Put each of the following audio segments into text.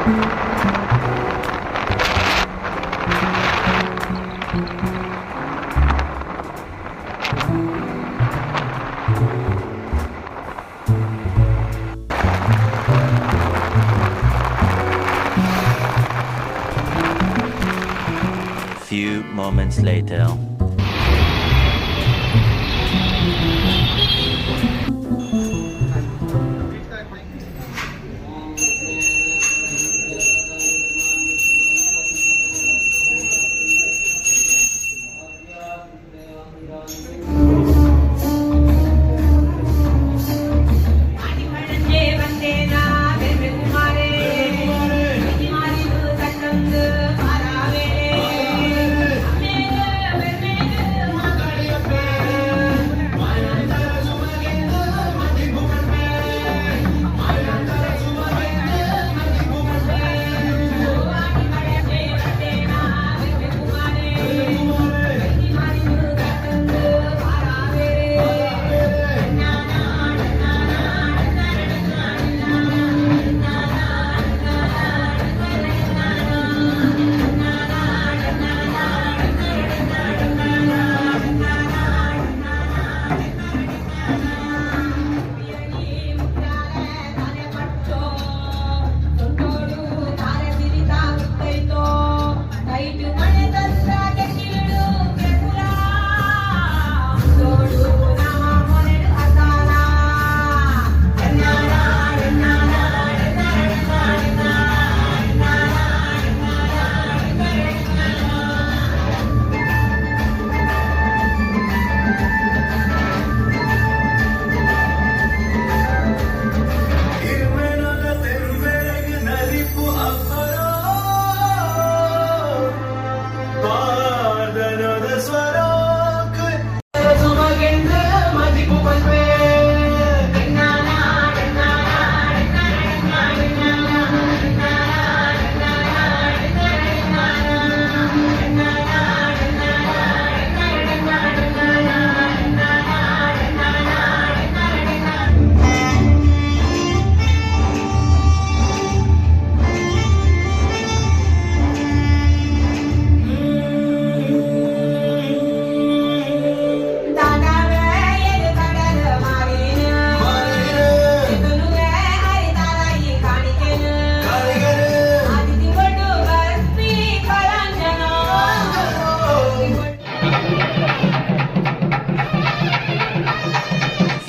Few moments later.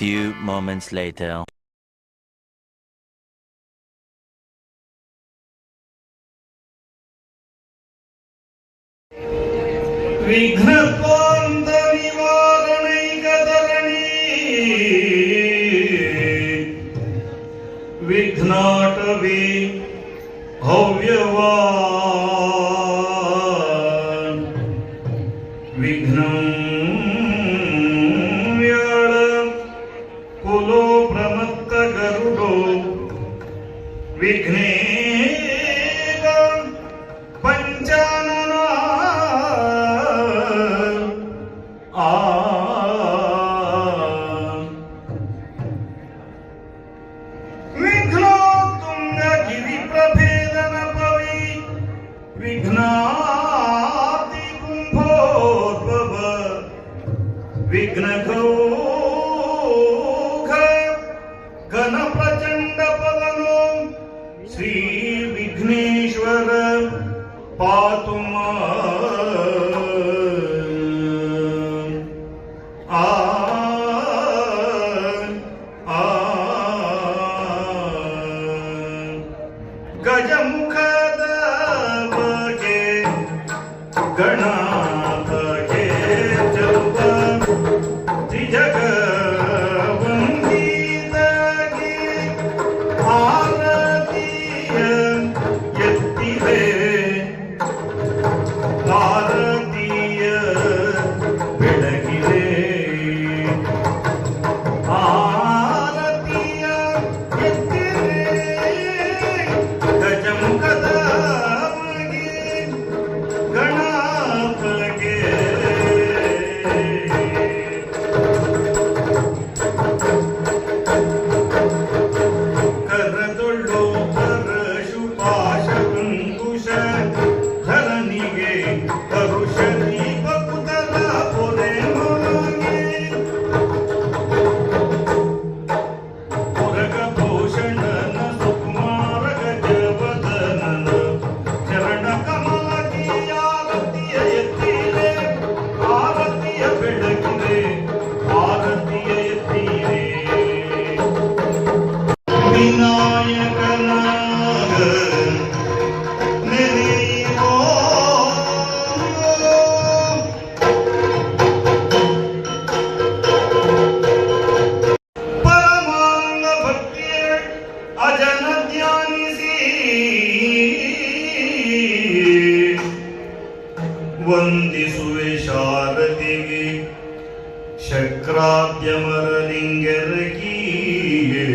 Few moments later. विघ्नत्वान्त निवारणैकधरणी विघ्नाटवी भव्यवान् विघ्नं व्याळ कुलो प्रमत्त गरुडो विघ्नेन पंचानना विघ्नो तुंग गिरि प्रभेदन पवि विघ्नाति कुंभोद्भव विघ्नघौघ घन प्रचंड पवनो श्री विघ्नेश्वर पातु गजमुखद बगे गणापगे जप त्रिजगवंदितगे आरतीय यत्तिवे ವಿನಾಯಕನಾಗ ನೆನೆಯುವೋ ಪರಮಾಂಗ ಭಕ್ತಿಯ ಅಜನ ಧ್ಯಾನಿಸಿ ವಂದಿಸುವೆ ಶಾರದಿಗೆ ಶಕ್ರಾದ್ಯಮರಲಿಂಗರಗಿಯೇ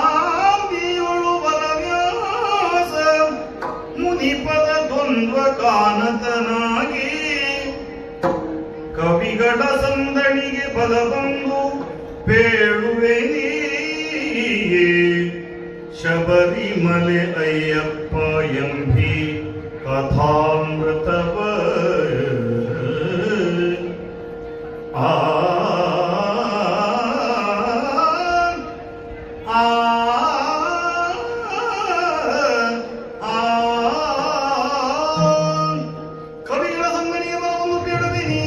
ನಾವಿಯೊಳು ಬಲವ್ಯಾಸ ಮುನಿಪದ ದ್ವಂದ್ವ ಕಾನತನಾಗಿ ಕವಿಗಳ ಸಂದಣಿಗೆ ಬಲ ಬಂದು ಬೇಳುವೆ ನೀಯೇ ಶಬರಿಮಲೆ ಅಯ್ಯಪ್ಪ ಎಂಬಿ ಕಥಾಮೃತವ ಆ ಆ ಕವಿಗಳ ಸಂಗಣಿಗೆ ಬರಲು ಬೇಡದಿನಿ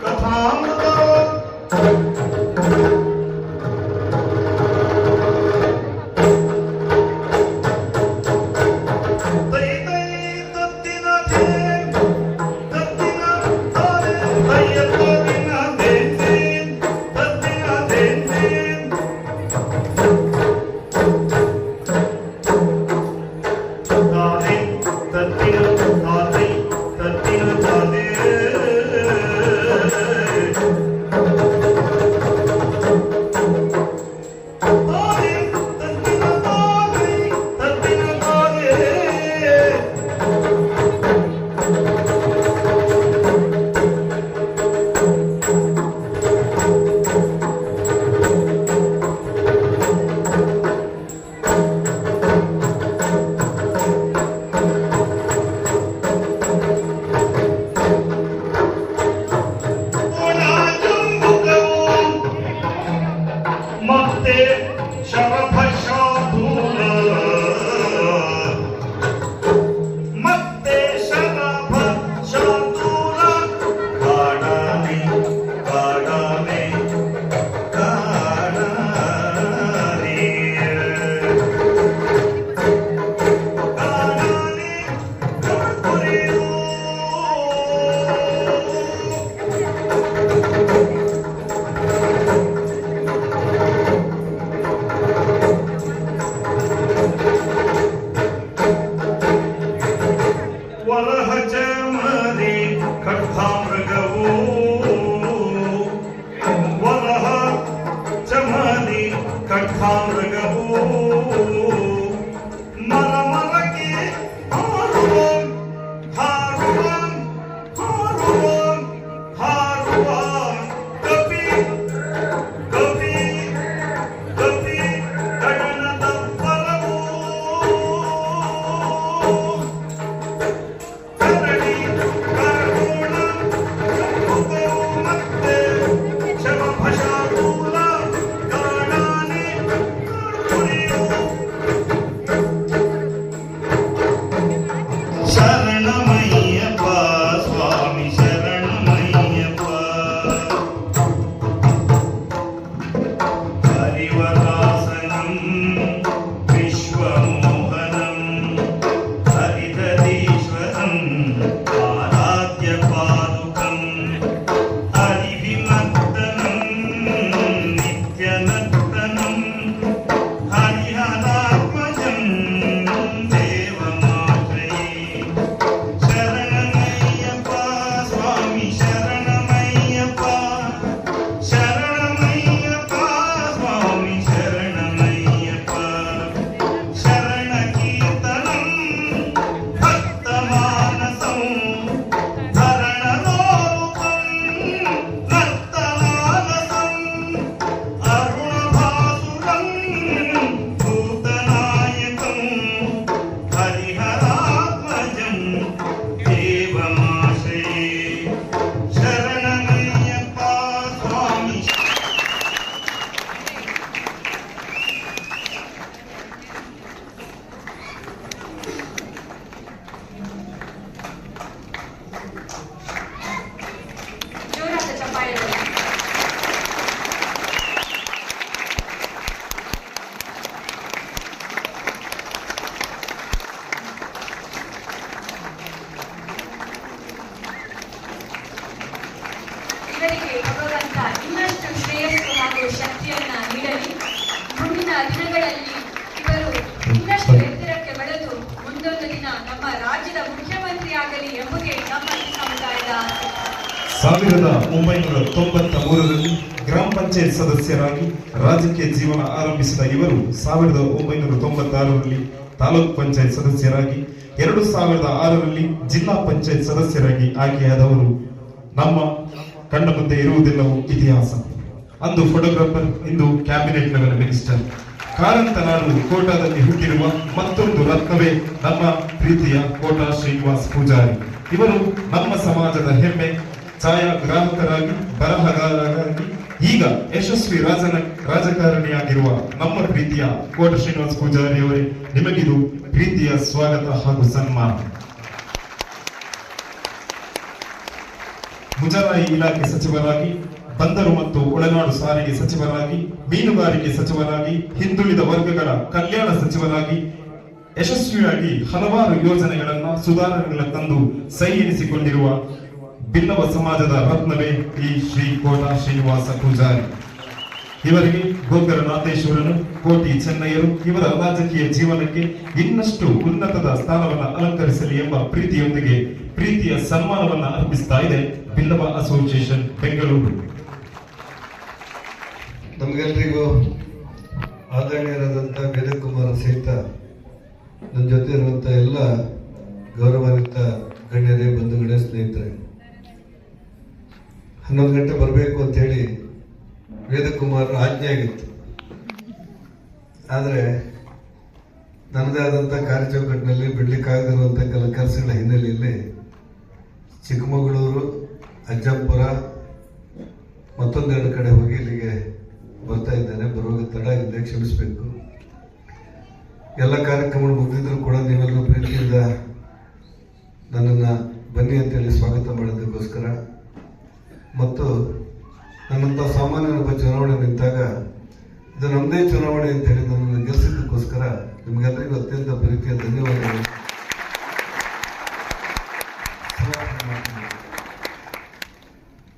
ಕಥಾಮೃತ ಮತ್ತೆ ಶರಭಶಾಧೂಲ ಮತ್ತೆ ಶರಭಶಾಧೂಲ ಕಾಡಾನೆ ಕಾಡಾನೆ ಕಾಡಾನೆ ಕಾಡಾನೆ ಕರ್ಪುರಿಯೋ ವರಹ ಚಮರಿ ಖಡ್ಗಾಮೃಗವು ವರಹ ಚಮರಿ ಖಡ್ಗಾಮೃಗವು ಮರ ಮರಕ್ಕೆ ಹಾರುವ ಹಾರುವ ಹಾರುವ ಹಾರುವ ಕಪಿ ಕಪಿ ಕಪಿ ಗಗನದ ಪರವು ಮತ್ತೆ ಶವಭಶಾಧೂಲ ಕಾಡಾನೆ ದಿನಗಳಲ್ಲಿ ಇವರು ಇನ್ನಷ್ಟು ಎತ್ತರಕ್ಕೆ ಬೆಳೆದು ಮುಂದೊಂದು ದಿನ ನಮ್ಮ ರಾಜ್ಯದ ಮುಖ್ಯಮಂತ್ರಿ ಆಗಲಿ ಎಂಬುದೇ ನಮ್ಮ ಈ ಸಮುದಾಯದ ಆಸೆ. 1993ರಲ್ಲಿ ಗ್ರಾಮ ಪಂಚಾಯತ್ ಸದಸ್ಯರಾಗಿ ರಾಜಕೀಯ ಜೀವನ ಆರಂಭಿಸಿದ ಇವರು 1996ರಲ್ಲಿ ತಾಲೂಕ್ ಪಂಚಾಯತ್ ಸದಸ್ಯರಾಗಿ 2006ರಲ್ಲಿ ಜಿಲ್ಲಾ ಪಂಚಾಯತ್ ಸದಸ್ಯರಾಗಿ ಆಯ್ಕೆಯಾದವರು. ನಮ್ಮ ಕಣ್ಣ ಮುಂದೆ ಇರುವುದೆಲ್ಲವೂ ಇತಿಹಾಸ. ಅಂದು ಫೋಟೋಗ್ರಾಫರ್, ಇಂದು ಕ್ಯಾಬಿನೆಟ್ ಲೆವೆಲ್ ಮಿನಿಸ್ಟರ್. ಕಾರಂತ ನಾಡು ಕೋಟಾದಲ್ಲಿ ಹುಟ್ಟಿರುವ ಮತ್ತೊಂದು ರತ್ನವೇ ನಮ್ಮ ಪ್ರೀತಿಯ ಕೋಟಾ ಶ್ರೀನಿವಾಸ್ ಪೂಜಾರಿ. ಇವರು ನಮ್ಮ ಸಮಾಜದ ಹೆಮ್ಮೆ. ಛಾಯಾಗ್ರಾಹಕರಾಗಿ, ಬರಹಗಾರರಾಗಿ, ಈಗ ಯಶಸ್ವಿ ರಾಜಕಾರಣಿಯಾಗಿರುವ ನಮ್ಮ ಪ್ರೀತಿಯ ಕೋಟಾ ಶ್ರೀನಿವಾಸ್ ಪೂಜಾರಿ ಅವರೇ, ನಿಮಗಿದು ಪ್ರೀತಿಯ ಸ್ವಾಗತ ಹಾಗೂ ಸನ್ಮಾನ. ಮುಜರಾಯಿ ಇಲಾಖೆ ಸಚಿವರಾಗಿ, ಬಂದರು ಮತ್ತು ಒಳನಾಡು ಸಾರಿಗೆ ಸಚಿವರಾಗಿ, ಮೀನುಗಾರಿಕೆ ಸಚಿವರಾಗಿ, ಹಿಂದುಳಿದ ವರ್ಗಗಳ ಕಲ್ಯಾಣ ಸಚಿವರಾಗಿ ಯಶಸ್ವಿಯಾಗಿ ಹಲವಾರು ಯೋಜನೆಗಳನ್ನ ಸುಧಾರಣೆಗಳ ತಂದು ಸೈ ಎನಿಸಿಕೊಂಡಿರುವ ಬಿಲ್ಲವ ಸಮಾಜದ ರತ್ನವೇ ಈ ಶ್ರೀ ಕೋಟಾ ಶ್ರೀನಿವಾಸ ಪೂಜಾರಿ. ಇವರಿಗೆ ಗೋಕರನಾಥೇಶ್ವರನು, ಕೋಟಿ ಚೆನ್ನಯ್ಯರು ಇವರ ರಾಜಕೀಯ ಜೀವನಕ್ಕೆ ಇನ್ನಷ್ಟು ಉನ್ನತದ ಸ್ಥಾನವನ್ನು ಅಲಂಕರಿಸಲಿ ಎಂಬ ಪ್ರೀತಿಯೊಂದಿಗೆ ಪ್ರೀತಿಯ ಸನ್ಮಾನವನ್ನ ಅರ್ಪಿಸ್ತಾ ಇದೆ ಬಿಲ್ಲವ ಅಸೋಸಿಯೇಷನ್ ಬೆಂಗಳೂರು. ನಮಗೆಲ್ಲರಿಗೂ ಆದರಣೀಯರಾದಂಥ ವೇದಕುಮಾರ ಸಹಿತ ನನ್ನ ಜೊತೆ ಇರುವಂಥ ಎಲ್ಲ ಗೌರವಾನ್ವಿತ ಗಣ್ಯರೇ, ಬಂಧುಗಳೇ, ಸ್ನೇಹಿತರೆ, 11 ಗಂಟೆ ಬರಬೇಕು ಅಂತೇಳಿ ವೇದಕುಮಾರ್ ಆಜ್ಞೆ ಆಗಿತ್ತು. ಆದರೆ ನನ್ನದೇ ಆದಂಥ ಕಾರ್ಯಚೌಕಟ್ಟಿನಲ್ಲಿ ಬಿಡಲಿಕ್ಕಾಗದಿರುವಂಥ ಕೆಲಸಗಳ ಹಿನ್ನೆಲೆಯಲ್ಲಿ ಚಿಕ್ಕಮಗಳೂರು, ಅಜ್ಜಂಪುರ, ಮತ್ತೊಂದೆರಡು ಕಡೆ ಹೋಗಿ ಇಲ್ಲಿಗೆ ಬರ್ತಾ ಇದ್ದೇನೆ. ಬರುವಾಗ ತಡ ಆಗಿದೆ, ಕ್ಷಮಿಸಬೇಕು. ಎಲ್ಲ ಕಾರ್ಯಕ್ರಮಗಳು ಮುಗಿದಿದ್ರು ಕೂಡ ನೀವೆಲ್ಲರೂ ಪ್ರೀತಿಯಿಂದ ನನ್ನನ್ನು ಬನ್ನಿ ಅಂತೇಳಿ ಸ್ವಾಗತ ಮಾಡೋದಕ್ಕೋಸ್ಕರ ಮತ್ತು ನನ್ನಂಥ ಸಾಮಾನ್ಯನೊಬ್ಬ ಚುನಾವಣೆ ನಿಂತಾಗ ಇದು ನಮ್ಮದೇ ಚುನಾವಣೆ ಅಂತೇಳಿ ನನ್ನನ್ನು ಗೆಲ್ಲಿಸಿದ್ದಕ್ಕೋಸ್ಕರ ನಿಮಗೆಲ್ಲರಿಗೂ ಅತ್ಯಂತ ಪ್ರೀತಿಯ ಧನ್ಯವಾದಗಳು.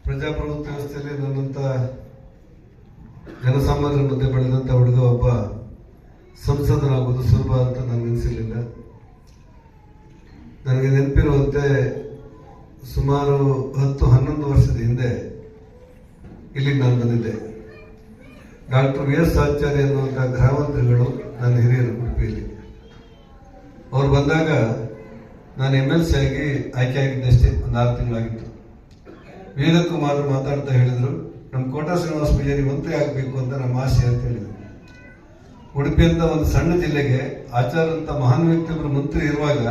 ಪ್ರಜಾಪ್ರಭುತ್ವ ವ್ಯವಸ್ಥೆಯಲ್ಲಿ ನನ್ನಂಥ ಜನಸಾಮಾನ್ಯರ ಮಧ್ಯೆ ಬೆಳೆದಂಥ ಹುಡುಗ ಒಬ್ಬ ಸಂಸದನಾಗೋದು ಸುಲಭ ಅಂತ ನನಗೆ ಅನಿಸಿರಲಿಲ್ಲ. ನನಗೆ ನೆನಪಿರುವಂತೆ ಸುಮಾರು 10-11 ವರ್ಷದ ಹಿಂದೆ ಇಲ್ಲಿಗೆ ನಾನು ಬಂದಿದ್ದೆ. Doctor VS. ಆಚಾರ್ಯ ಅನ್ನುವಂಥ ಗೃಹಮಂತ್ರಿಗಳು ನನ್ನ ಹಿರಿಯರು ಉಡುಪಿಯಲ್ಲಿ. ಅವ್ರು ಬಂದಾಗ ನಾನು MLC ಆಗಿ ಆಯ್ಕೆ ಆಗಿದ್ದಷ್ಟೇ, ಒಂದು 6 ತಿಂಗಳಾಗಿತ್ತು. ವೇದಕುಮಾರ್ ಮಾತಾಡ್ತಾ ಹೇಳಿದ್ರು, ನಮ್ಮ ಕೋಟಾ ಶ್ರೀನಿವಾಸ ಪೂಜಾರಿ ಮಂತ್ರಿ ಆಗಬೇಕು ಅಂತ ನಮ್ಮ ಆಸೆ ಅಂತ ಹೇಳಿದ್ರು. ಉಡುಪಿ ಅಂತ ಒಂದು ಸಣ್ಣ ಜಿಲ್ಲೆಗೆ ಆಚಾರ್ಯ ಅಂತ ಮಹಾನ್ ವ್ಯಕ್ತಿಯೊಬ್ಬರು ಮಂತ್ರಿ ಇರುವಾಗ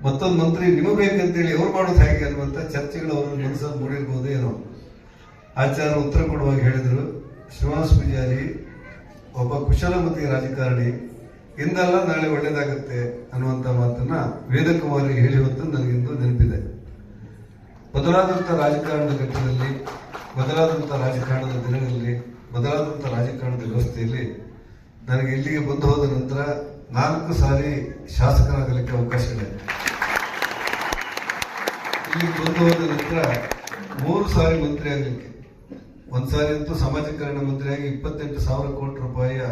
ಮತ್ತೊಂದು ಮಂತ್ರಿ ನಿಮಗೆ ಬೇಕಂತೇಳಿ ಅವ್ರು ಮಾಡೋದು ಹೇಗೆ ಅನ್ನುವಂಥ ಚರ್ಚೆಗಳು ಅವ್ರ ಮನಸ್ಸಲ್ಲಿ ಮೂಡಿರ್ಬೋದು ಏನೋ. ಆಚಾರ್ಯ ಉತ್ತರ ಕೊಡುವಾಗ ಹೇಳಿದ್ರು, ಶ್ರೀನಿವಾಸ ಪೂಜಾರಿ ಒಬ್ಬ ಕುಶಲಮತಿ ರಾಜಕಾರಣಿ, ಇಂದಲ್ಲ ನಾಳೆ ಒಳ್ಳೇದಾಗುತ್ತೆ ಅನ್ನುವಂಥ ಮಾತನ್ನ ವೇದಕುಮಾರಿಗೆ ಹೇಳಿರುವಂತ ನನಗಿಂದು ನೆನಪಿದೆ. ಬದಲಾದಂಥ ರಾಜಕಾರಣದ ಘಟ್ಟದಲ್ಲಿ, ಬದಲಾದಂಥ ರಾಜಕಾರಣದ ದಿನಗಳಲ್ಲಿ, ಬದಲಾದಂಥ ರಾಜಕಾರಣದ ವ್ಯವಸ್ಥೆಯಲ್ಲಿ ನನಗೆ ಇಲ್ಲಿಗೆ ಬಂದು ಹೋದ ನಂತರ 4 ಸಾರಿ ಶಾಸಕನಾಗಲಿಕ್ಕೆ ಅವಕಾಶಗಳಿದೆ. ಇಲ್ಲಿಗೆ ಬಂದು ಹೋದ ನಂತರ 3 ಸಾರಿ ಮಂತ್ರಿ ಆಗಲಿಕ್ಕೆ, 1 ಸಾರಿ ಅಂತೂ ಸಮಾಜ ಕಲ್ಯಾಣ ಮಂತ್ರಿಯಾಗಿ 28,000 ಕೋಟಿ ರೂಪಾಯಿಯ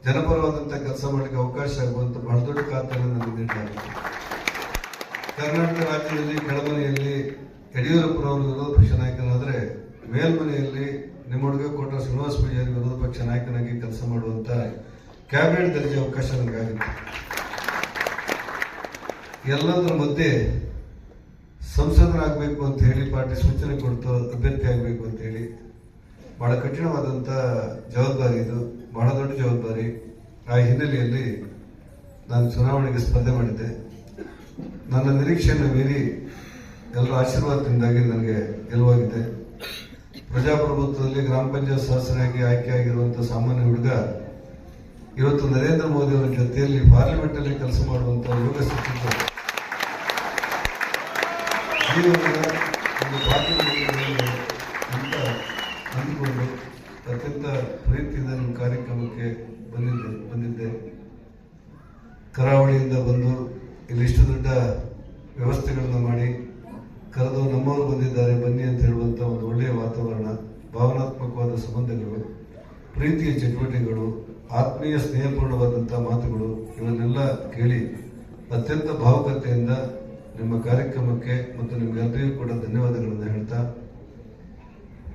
ಜನಪರವಾದಂಥ ಕೆಲಸ ಮಾಡಲಿಕ್ಕೆ ಅವಕಾಶ ಆಗುವಂತ ಬಹಳ ದೊಡ್ಡ ಖಾತೆಯನ್ನು ನನಗೆ ನೀಡಲಾಗಿದೆ. ಕರ್ನಾಟಕ ರಾಜ್ಯದಲ್ಲಿ ಕೆಳಮನೆಯಲ್ಲಿ ಯಡಿಯೂರಪ್ಪನವರು ವಿರೋಧ ಪಕ್ಷ ನಾಯಕನಾದರೆ, ಮೇಲ್ಮನೆಯಲ್ಲಿ ನಿಮ್ಮ ಹುಡುಗ ಕೋಟಾ ಶ್ರೀನಿವಾಸ ಪೂಜಾರಿ ವಿರೋಧ ಪಕ್ಷ ನಾಯಕನಾಗಿ ಕೆಲಸ ಮಾಡುವಂತ ಕ್ಯಾಬಿನೆಟ್ ದರ್ಜೆ ಅವಕಾಶ ನನಗಾಗಿತ್ತು. ಎಲ್ಲದರ ಮಧ್ಯೆ ಸಂಸದನಾಗಬೇಕು ಅಂತ ಹೇಳಿ ಪಾರ್ಟಿ ಸೂಚನೆ ಕೊಡ್ತು, ಅಭ್ಯರ್ಥಿ ಆಗಬೇಕು ಅಂತ ಹೇಳಿ. ಬಹಳ ಕಠಿಣವಾದಂಥ ಜವಾಬ್ದಾರಿ ಇದು, ಬಹಳ ದೊಡ್ಡ ಜವಾಬ್ದಾರಿ. ಆ ಹಿನ್ನೆಲೆಯಲ್ಲಿ ನಾನು ಚುನಾವಣೆಗೆ ಸ್ಪರ್ಧೆ ಮಾಡಿದ್ದೆ. ನನ್ನ ನಿರೀಕ್ಷೆಯನ್ನು ಮೀರಿ ಎಲ್ಲರ ಆಶೀರ್ವಾದದಿಂದಾಗಿ ನನಗೆ ಗೆಲುವಾಗಿದೆ. ಪ್ರಜಾಪ್ರಭುತ್ವದಲ್ಲಿ ಗ್ರಾಮ ಪಂಚಾಯತ್ ಸದಸ್ಯರಾಗಿ ಆಯ್ಕೆಯಾಗಿರುವಂಥ ಸಾಮಾನ್ಯ ಹುಡುಗ ಇವತ್ತು ನರೇಂದ್ರ ಮೋದಿ ಅವರ ಜೊತೆಯಲ್ಲಿ ಪಾರ್ಲಿಮೆಂಟ್ ಅಲ್ಲಿ ಕೆಲಸ ಮಾಡುವಂತ ಯೋಗ ಸಿಕ್ಕಿತ್ತು. ಒಂದು ಪಾರ್ಲಿಮೆಂಟ್ ಅಂತ ಅಂದುಕೊಂಡು ಅತ್ಯಂತ ಪ್ರೀತಿಯಿಂದ ನಿಮ್ಮ ಕಾರ್ಯಕ್ರಮಕ್ಕೆ ಬಂದಿದ್ದೆ. ಕರಾವಳಿಯಿಂದ ಬಂದು ಇಲ್ಲಿಷ್ಟು ದೊಡ್ಡ ವ್ಯವಸ್ಥೆಗಳನ್ನು ಮಾಡಿ ಕರೆದು ನಮ್ಮವರು ಬಂದಿದ್ದಾರೆ ಬನ್ನಿ ಅಂತ ಹೇಳುವಂತ ಒಂದು ಒಳ್ಳೆಯ ವಾತಾವರಣ, ಭಾವನಾತ್ಮಕವಾದ ಸಂಬಂಧಗಳು ಪ್ರೀತಿಯ ಚಟುವಟಿಕೆಗಳು, ಆತ್ಮೀಯ ಸ್ನೇಹಪೂರ್ಣವಾದಂಥ ಮಾತುಗಳು ಇವನ್ನೆಲ್ಲ ಕೇಳಿ ಅತ್ಯಂತ ಭಾವುಕತೆಯಿಂದ ನಿಮ್ಮ ಕಾರ್ಯಕ್ರಮಕ್ಕೆ ಮತ್ತು ನಿಮಗೆಲ್ಲರಿಗೂ ಕೂಡ ಧನ್ಯವಾದಗಳನ್ನು ಹೇಳ್ತಾ,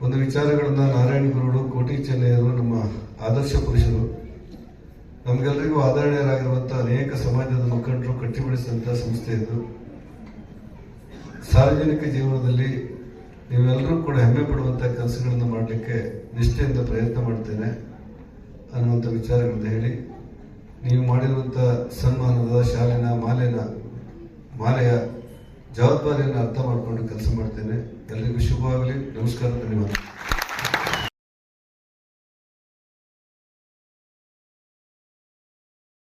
ಒಂದು ವಿಚಾರಗಳನ್ನು ನಾರಾಯಣ ಗುರುಗಳು, ಕೋಟಿ ಚೆನ್ನೈಯರು ನಮ್ಮ ಆದರ್ಶ ಪುರುಷರು, ನಮಗೆಲ್ಲರಿಗೂ ಆದರಣೀಯರಾಗಿರುವಂತಹ ಅನೇಕ ಸಮಾಜದ ಮುಖಂಡರು ಕಟ್ಟಿಬಿಡಿಸಿದಂತಹ ಸಂಸ್ಥೆ ಇದು. ಸಾರ್ವಜನಿಕ ಜೀವನದಲ್ಲಿ ನೀವೆಲ್ಲರೂ ಕೂಡ ಹೆಮ್ಮೆ ಪಡುವಂತಹ ಕೆಲಸಗಳನ್ನು ಮಾಡಲಿಕ್ಕೆ ನಿಷ್ಠೆಯಿಂದ ಪ್ರಯತ್ನ ಮಾಡ್ತೇನೆ ಅನ್ನುವಂಥ ವಿಚಾರಗಳನ್ನು ಹೇಳಿ, ನೀವು ಮಾಡಿರುವಂತಹ ಸನ್ಮಾನದ ಶಾಲಿನ ಮಾಲೆಯ ಜವಾಬ್ದಾರಿಯನ್ನು ಅರ್ಥ ಮಾಡಿಕೊಂಡು ಕೆಲಸ ಮಾಡ್ತೇನೆ. ಎಲ್ಲರಿಗೂ ಶುಭವಾಗಲಿ. ನಮಸ್ಕಾರ, ಧನ್ಯವಾದ.